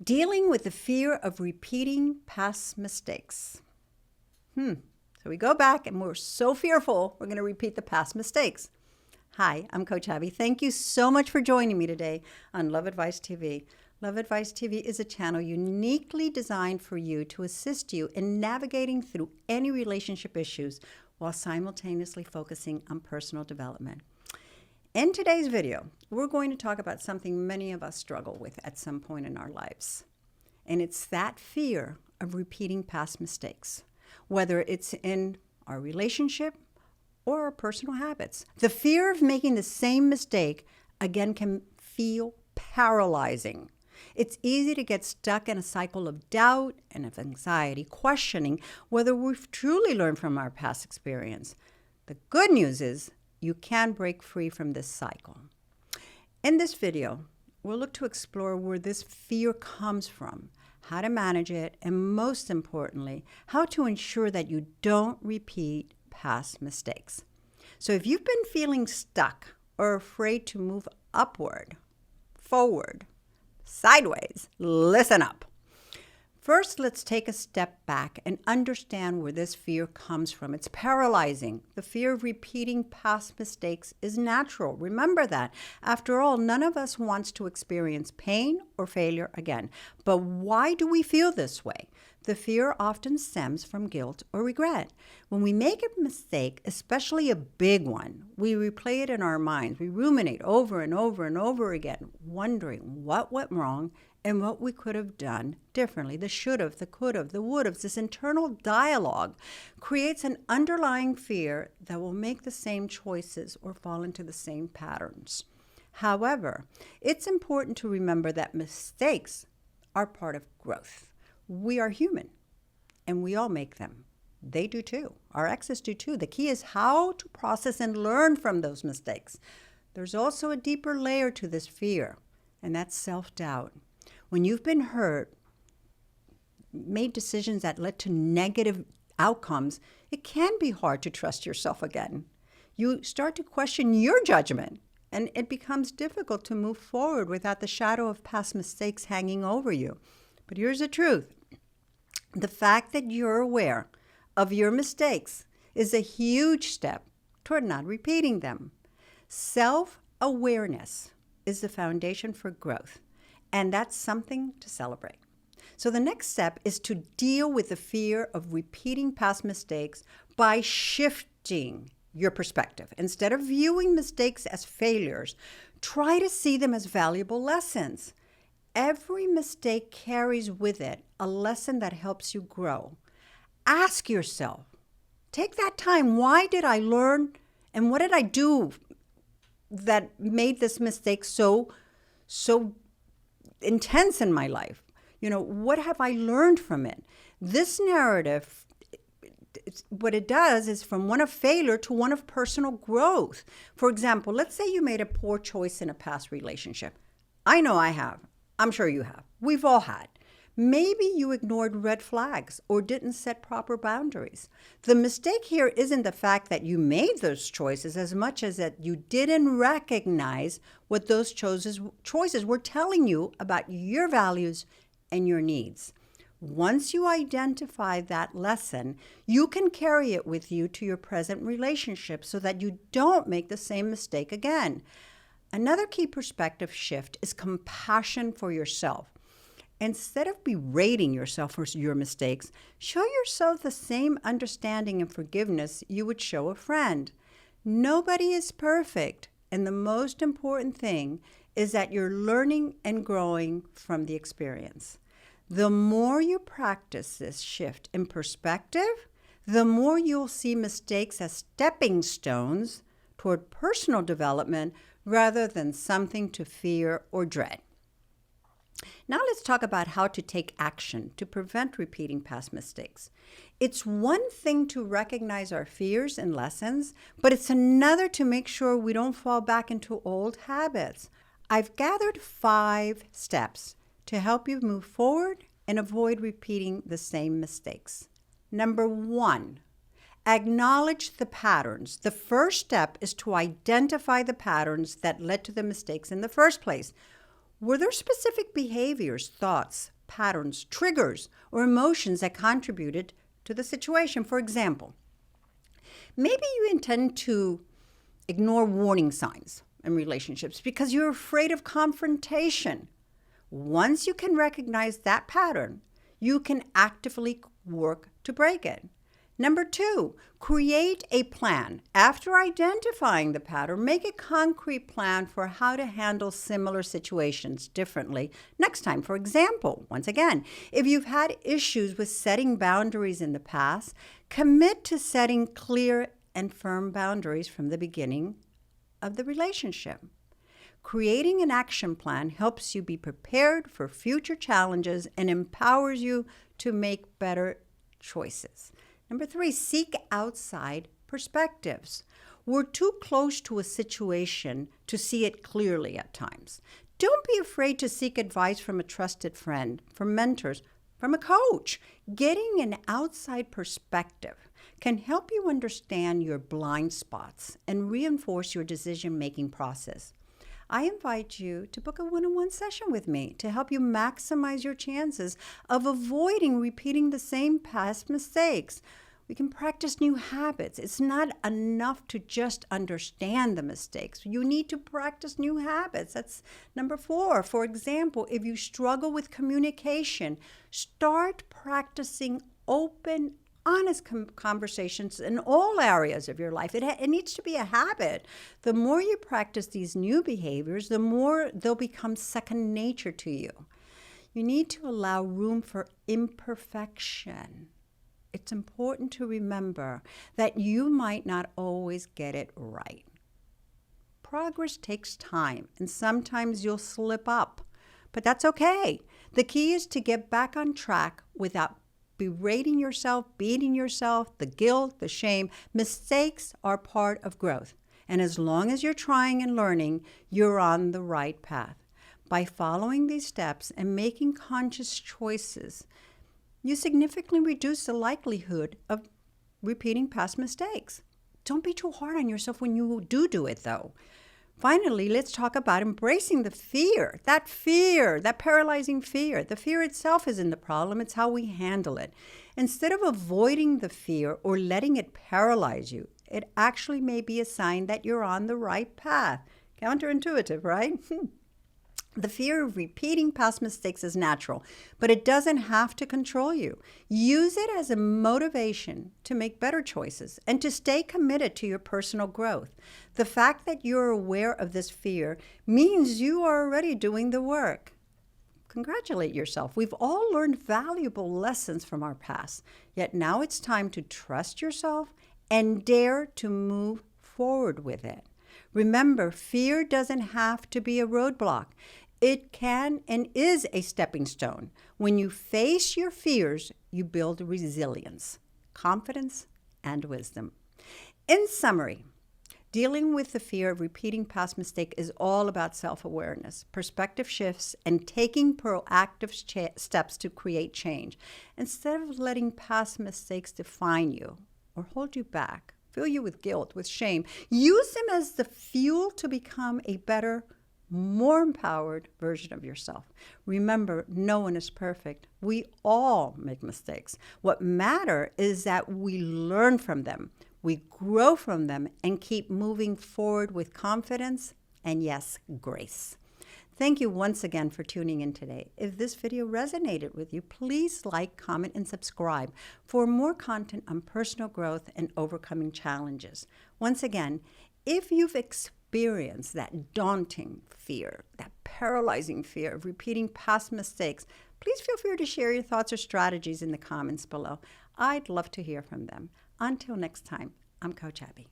Dealing with the fear of repeating past mistakes. So we go back and we're so fearful we're going to repeat the past mistakes. Hi, I'm Coach Abby. Thank you so much for joining me today on Love Advice TV. Love Advice TV is a channel uniquely designed for you to assist you in navigating through any relationship issues while simultaneously focusing on personal development. In today's video, we're going to talk about something many of us struggle with at some point in our lives. And it's that fear of repeating past mistakes, whether it's in our relationship or our personal habits. The fear of making the same mistake again can feel paralyzing. It's easy to get stuck in a cycle of doubt and of anxiety, questioning whether we've truly learned from our past experience. The good news is you can break free from this cycle. In this video, we'll look to explore where this fear comes from, how to manage it, and most importantly, how to ensure that you don't repeat past mistakes. So if you've been feeling stuck or afraid to move upward, forward, sideways, listen up. First, let's take a step back and understand where this fear comes from. It's paralyzing. The fear of repeating past mistakes is natural. Remember that. After all, none of us wants to experience pain or failure again. But why do we feel this way? The fear often stems from guilt or regret. When we make a mistake, especially a big one, we replay it in our minds. We ruminate over and over and over again, wondering what went wrong and what we could have done differently. The should have, the could have, the would have. This internal dialogue creates an underlying fear that we'll make the same choices or fall into the same patterns. However, it's important to remember that mistakes are part of growth. We are human, and we all make them. They do too. Our exes do too. The key is how to process and learn from those mistakes. There's also a deeper layer to this fear, and that's self-doubt. When you've been hurt, made decisions that led to negative outcomes, it can be hard to trust yourself again. You start to question your judgment, and it becomes difficult to move forward without the shadow of past mistakes hanging over you. But here's the truth. The fact that you're aware of your mistakes is a huge step toward not repeating them. Self-awareness is the foundation for growth, and that's something to celebrate. So the next step is to deal with the fear of repeating past mistakes by shifting your perspective. Instead of viewing mistakes as failures, try to see them as valuable lessons. Every mistake carries with it a lesson that helps you grow. Ask yourself, take that time, why did I learn and what did I do that made this mistake so intense in my life? What have I learned from it? This narrative, what it does is from one of failure to one of personal growth. For example, let's say you made a poor choice in a past relationship. I know I have. I'm sure you have. We've all had. Maybe you ignored red flags or didn't set proper boundaries. The mistake here isn't the fact that you made those choices as much as that you didn't recognize what those choices were telling you about your values and your needs. Once you identify that lesson, you can carry it with you to your present relationship so that you don't make the same mistake again. Another key perspective shift is compassion for yourself. Instead of berating yourself for your mistakes, show yourself the same understanding and forgiveness you would show a friend. Nobody is perfect, and the most important thing is that you're learning and growing from the experience. The more you practice this shift in perspective, the more you'll see mistakes as stepping stones toward personal development rather than something to fear or dread. Now let's talk about how to take action to prevent repeating past mistakes. It's one thing to recognize our fears and lessons, but it's another to make sure we don't fall back into old habits. I've gathered 5 steps to help you move forward and avoid repeating the same mistakes. Number 1, acknowledge the patterns. The first step is to identify the patterns that led to the mistakes in the first place. Were there specific behaviors, thoughts, patterns, triggers, or emotions that contributed to the situation? For example, maybe you intend to ignore warning signs in relationships because you're afraid of confrontation. Once you can recognize that pattern, you can actively work to break it. Number 2, create a plan. After identifying the pattern, make a concrete plan for how to handle similar situations differently next time. For example, once again, if you've had issues with setting boundaries in the past, commit to setting clear and firm boundaries from the beginning of the relationship. Creating an action plan helps you be prepared for future challenges and empowers you to make better choices. Number 3, seek outside perspectives. We're too close to a situation to see it clearly at times. Don't be afraid to seek advice from a trusted friend, from mentors, from a coach. Getting an outside perspective can help you understand your blind spots and reinforce your decision-making process. I invite you to book a one-on-one session with me to help you maximize your chances of avoiding repeating the same past mistakes. We can practice new habits. It's not enough to just understand the mistakes. You need to practice new habits. That's number 4. For example, if you struggle with communication, start practicing open, honest conversations in all areas of your life. It needs to be a habit. The more you practice these new behaviors, the more they'll become second nature to you. You need to allow room for imperfection. It's important to remember that you might not always get it right. Progress takes time, and sometimes you'll slip up, but that's okay. The key is to get back on track without berating yourself, beating yourself, the guilt, the shame. Mistakes are part of growth. And as long as you're trying and learning, you're on the right path. By following these steps and making conscious choices, you significantly reduce the likelihood of repeating past mistakes. Don't be too hard on yourself when you do it, though. Finally, let's talk about embracing the fear, that paralyzing fear. The fear itself isn't the problem, it's how we handle it. Instead of avoiding the fear or letting it paralyze you, it actually may be a sign that you're on the right path. Counterintuitive, right? The fear of repeating past mistakes is natural, but it doesn't have to control you. Use it as a motivation to make better choices and to stay committed to your personal growth. The fact that you're aware of this fear means you are already doing the work. Congratulate yourself. We've all learned valuable lessons from our past, yet now it's time to trust yourself and dare to move forward with it. Remember, fear doesn't have to be a roadblock. It can and is a stepping stone. When you face your fears, you build resilience, confidence, and wisdom. In summary, dealing with the fear of repeating past mistakes is all about self-awareness, perspective shifts, and taking proactive steps to create change. Instead of letting past mistakes define you or hold you back, fill you with guilt, with shame, use them as the fuel to become a better, more empowered version of yourself. Remember, no one is perfect. We all make mistakes. What matters is that we learn from them, we grow from them, and keep moving forward with confidence and, yes, grace. Thank you once again for tuning in today. If this video resonated with you, please like, comment, and subscribe for more content on personal growth and overcoming challenges. Once again, if you've experienced that daunting fear, that paralyzing fear of repeating past mistakes, please feel free to share your thoughts or strategies in the comments below. I'd love to hear from them. Until next time, I'm Coach Abby.